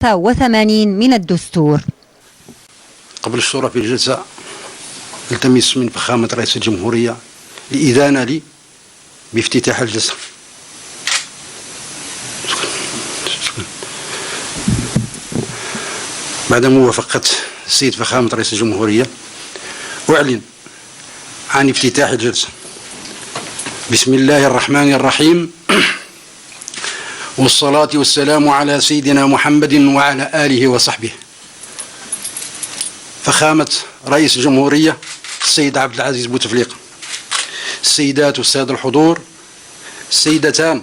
85 من الدستور. قبل الشروع في الجلسة التمس من فخامة رئيس الجمهورية الإذانة لي بافتتاح الجلسة. بعد موافقة السيد فخامة رئيس الجمهورية أعلن عن افتتاح الجلسة. بسم الله الرحمن الرحيم، والصلاة والسلام على سيدنا محمد وعلى آله وصحبه. فخامة رئيس الجمهورية السيد عبد العزيز بوتفليقة، السيدات والسادة الحضور، السيدتان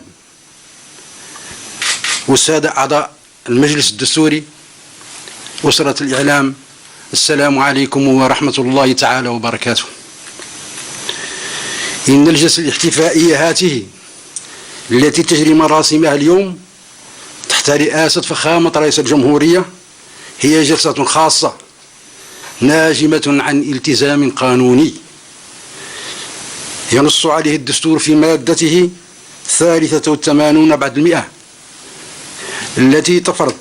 والسادة أعضاء المجلس الدستوري، أسرة الإعلام، السلام عليكم ورحمة الله تعالى وبركاته. إن الجلسة الاحتفائية هذه التي تجري مراسمها اليوم تحت رئاسة فخامة رئيس الجمهورية هي جلسة خاصة ناجمة عن التزام قانوني ينص عليه الدستور في مادته 83 بعد 100 التي تفرض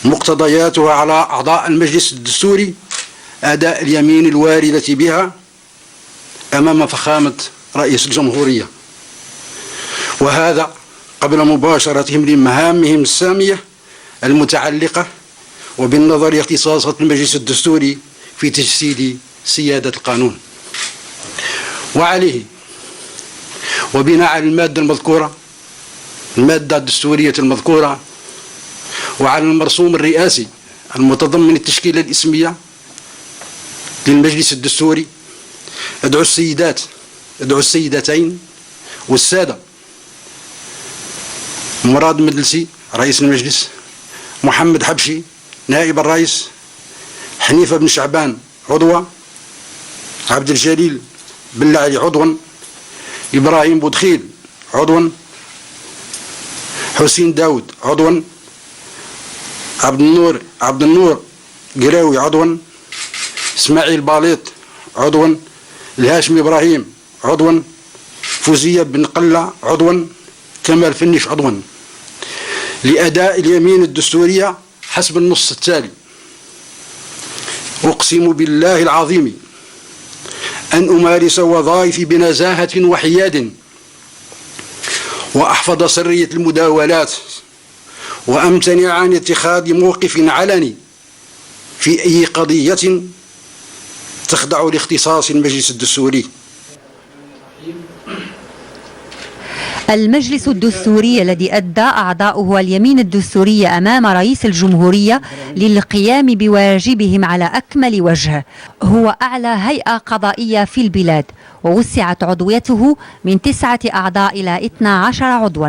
مقتضياتها على أعضاء المجلس الدستوري أداء اليمين الواردة بها أمام فخامة رئيس الجمهورية، وهذا قبل مباشرتهم لمهامهم السامية المتعلقة وبالنظر لاختصاصات المجلس الدستوري في تجسيد سيادة القانون. وعليه وبناء على المادة المذكورة، المادة الدستورية المذكورة، وعلى المرسوم الرئاسي المتضمن التشكيلة الإسمية للمجلس الدستوري، أدعو السيدتين والسادة مراد مدلسي رئيس المجلس، محمد حبشي نائب الرئيس، حنيفة بن شعبان عضوة، عبد الجليل بلعلي عضوا، إبراهيم بودخيل عضوا، حسين داود عضوا، عبد النور قراوي عضوا، اسماعيل باليط عضوا، الهاشمي إبراهيم عضوا، فوزية بن قلة عضوا، كمال فنش عضوا، لأداء اليمين الدستورية حسب النص التالي: أقسم بالله العظيم أن أمارس وظائفي بنزاهة وحياد، وأحفظ سرية المداولات، وأمتنع عن اتخاذ موقف علني في أي قضية تخضع لاختصاص المجلس الدستوري. المجلس الدستوري الذي أدى أعضاؤه اليمين الدستورية أمام رئيس الجمهورية للقيام بواجبهم على أكمل وجه هو أعلى هيئة قضائية في البلاد، ووسعت عضويته من 9 أعضاء إلى 12 عضوا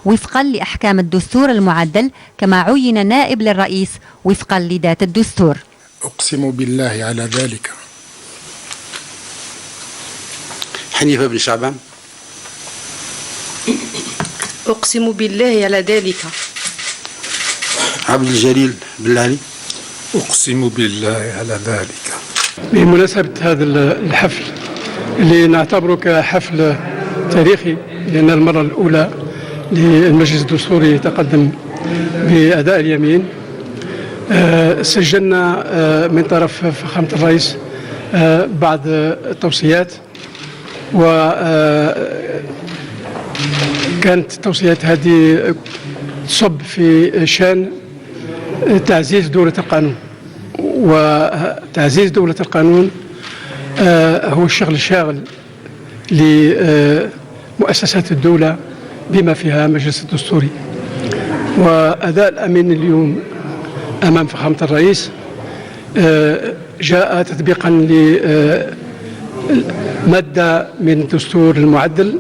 وفقا لأحكام الدستور المعدل، كما عين نائب للرئيس وفقا لذات الدستور. أقسم بالله على ذلك. حنيفة بن شعبان. أقسم بالله على ذلك. عبد الجليل بلعلي. أقسم بالله على ذلك. بمناسبة هذا الحفل اللي نعتبره كحفل تاريخي، لأن المرة الأولى للمجلس الدستوري يتقدم بأداء اليمين، سجلنا من طرف فخامة الرئيس بعض التوصيات، وكانت التوصيات هذه تصب في شأن تعزيز دولة القانون، وتعزيز دولة القانون هو الشغل الشاغل لمؤسسات الدولة بما فيها مجلس الدستوري. وأداء الأمين اليوم أمام فخامة الرئيس جاء تطبيقا لمادة من الدستور المعدل،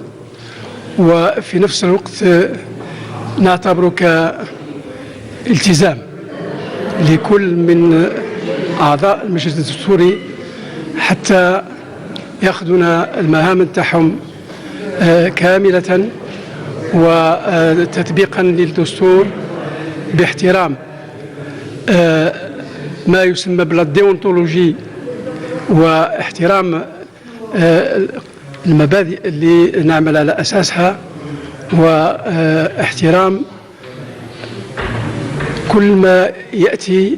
وفي نفس الوقت نعتبره كالتزام لكل من أعضاء المجلس الدستوري حتى يأخذون المهام نتاعهم كاملة وتطبيقا للدستور باحترام ما يسمى بالديونتولوجي، واحترام المبادئ اللي نعمل على أساسها، واحترام كل ما يأتي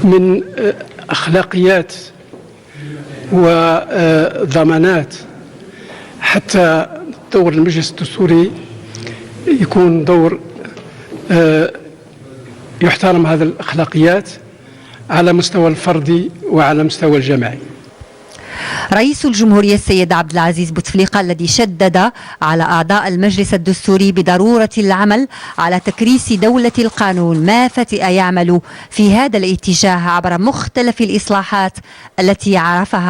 من أخلاقيات وضمانات حتى دور المجلس الدستوري يكون دور يحترم هذه الأخلاقيات على مستوى الفردي وعلى مستوى الجماعي. رئيس الجمهورية السيد عبد العزيز بوتفليقة الذي شدد على أعضاء المجلس الدستوري بضرورة العمل على تكريس دولة القانون ما فتئ يعمل في هذا الاتجاه عبر مختلف الإصلاحات التي عرفها